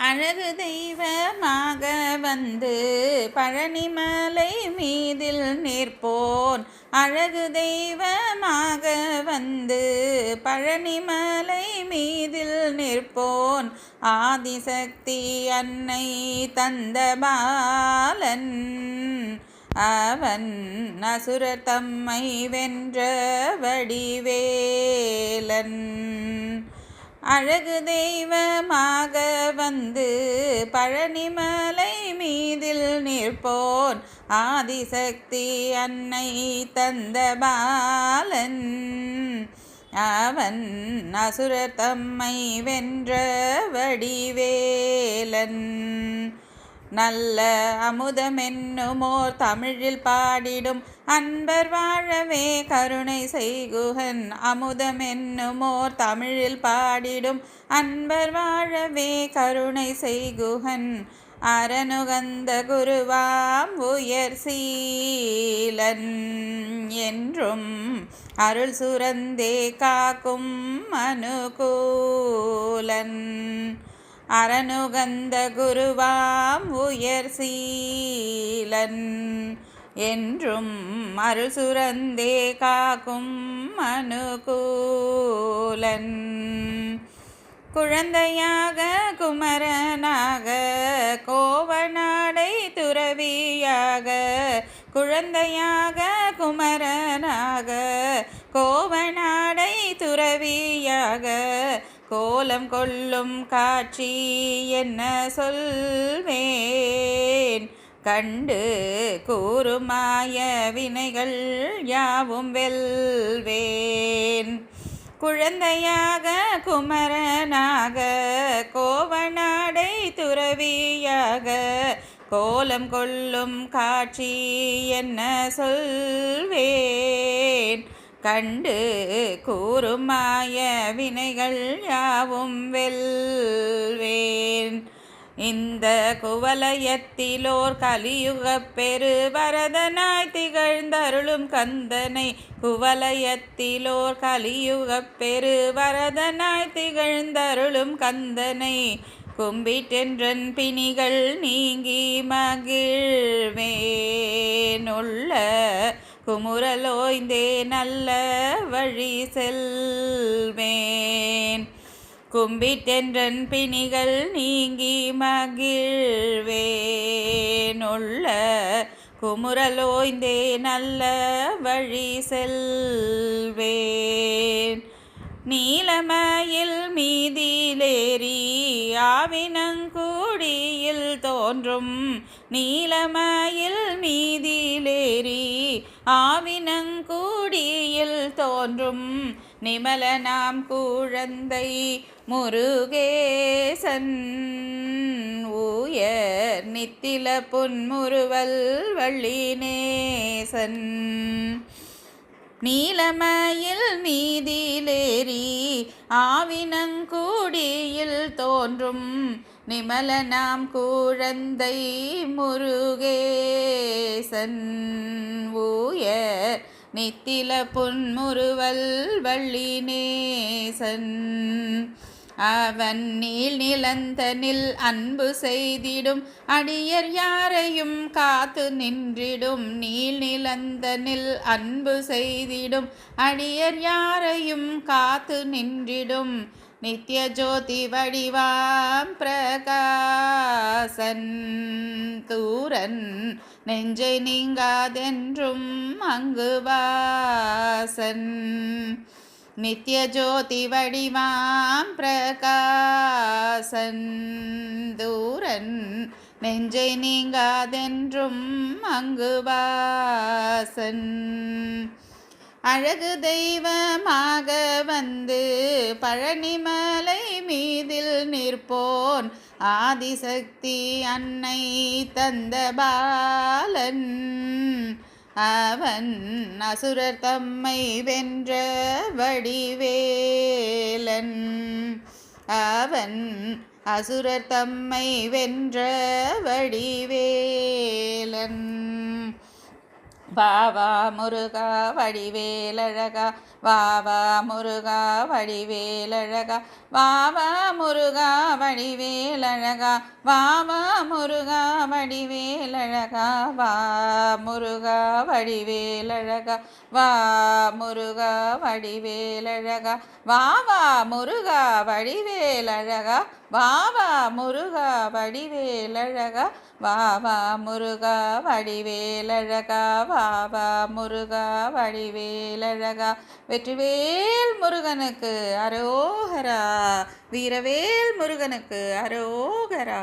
அழகு தெய்வமாக வந்து பழனிமலை மீதில் நிற்போன். அழகு தெய்வமாக வந்து பழனிமலை மீதில் நிற்போன். ஆதிசக்தி அன்னை தந்த பாலன் அவன் அசுரர் தம்மை வென்ற வடிவேலன். அழகு தெய்வமாக வந்து பழனிமலை மீதில் நிற்போன். ஆதிசக்தி அன்னை தந்த பாலன் அவன் அசுரர் தம்மை வென்ற வடிவேலன். நல்ல அமுதமென்னுமோர் தமிழில் பாடிடும் அன்பர் வாழவே கருணை செய்குகன். அமுதமென்னுமோர் தமிழில் பாடிடும் அன்பர் வாழவே கருணை செய்குகன். அரனுகந்த குருவாம் உயர் சீலன் என்றும் அருள் சுரந்தே காக்கும் அனுகூலன். அரனுகந்த குருவாம் உயர் சீலன் என்றும் அருள் சுரந்தே காக்கும் அனுகூலன். குழந்தையாக குமரனாக கோவநாடை துறவியாக. குழந்தையாக குமரனாக கோவநாடை துறவியாக. கோலம் கொள்ளும் காட்சி என்ன சொல்வேன். கண்டு கூறுமாய வினைகள் யாவும் வெல்வேன். குழந்தையாக குமரனாக கோவநாடை துறவியாக. கோலம் கொள்ளும் காட்சி என்ன சொல்வேன். கண்டு கூறுமாய வினைகள் யாவும் வெல்வேன். இந்த குவலயத்திலோர் கலியுகப் பெரு வரதனாய் திகழ்ந்தருளும் கந்தனை. குவலயத்திலோர் கலியுகப் பெரு வரதனாய் திகழ்ந்தருளும் கந்தனை. கும்பிட்டென்றன் பிணிகள் நீங்கி மகிழ்வேன். உள்ள குமுறலோய்ந்தே நல்ல வழி செல்வேன். கும்பிட்டென்றன் பிணிகள் நீங்கி மகிழ்வேன். உள்ள குமுறலோய்ந்தே நல்ல வழி செல்வேன். நீலமயில் மீதிலேறி ஆவினங்கூடியில் தோன்றும். நீலமயில் மீதிலேறி ஆவினங்கூடியில் தோன்றும். நிமலனாம் குழந்தை முருகேசன். உயர் நித்தில புன்முறுவல் வள்ளிநேசன். நீலமயில் மீதிலேறி ஆவினங்கூடியில் தோன்றும். நிமலனாம் குழந்தை முருகேசன். உயர் நித்தில புன்முறுவல் வள்ளிநேசன். அவன் நீள் நிலந்தனில் அன்பு செய்திடும் அடியர் யாரையும் காத்து நின்றிடும். நீள் நிலந்தனில் அன்பு செய்திடும் அடியர் யாரையும் காத்து நின்றிடும். நித்ய ஜோதி வடிவாம் பிரகாசன். தூரன் நெஞ்சை நீங்காதென்றும் அங்கு வாசன். நித்ய ஜோதி வடிவாம் பிரகாசன். தூரன் நெஞ்சை நீங்காதென்றும் அங்கு வாசன். அழகு தெய்வமாக வந்து பழனிமலை மீதில் நிற்போன். ஆதிசக்தி அன்னை தந்த பாலன் அவன் அசுரர் தம்மை வென்ற வடிவேலன். அவன் அசுரர் தம்மை வென்ற வடிவேலன். வாவா முருகா வடிவேலழகா வாவா முருகா வடிவேலழகா வாவா முருகா வடிவேலழகா வாவா முருகா வடிவேலழகா வா முருகா வடிவேலழகா வா முருகா வடிவேலழகா வாவா முருகா வடிவேலழகா வாவா முருகா வடிவேலழகா வாவா முருகா வடிவேலழகா வாவா முருகா வடிவேலழகா. வெற்றிவேல் முருகனுக்கு அரோகரா. வீரவேல் முருகனுக்கு அரோகரா.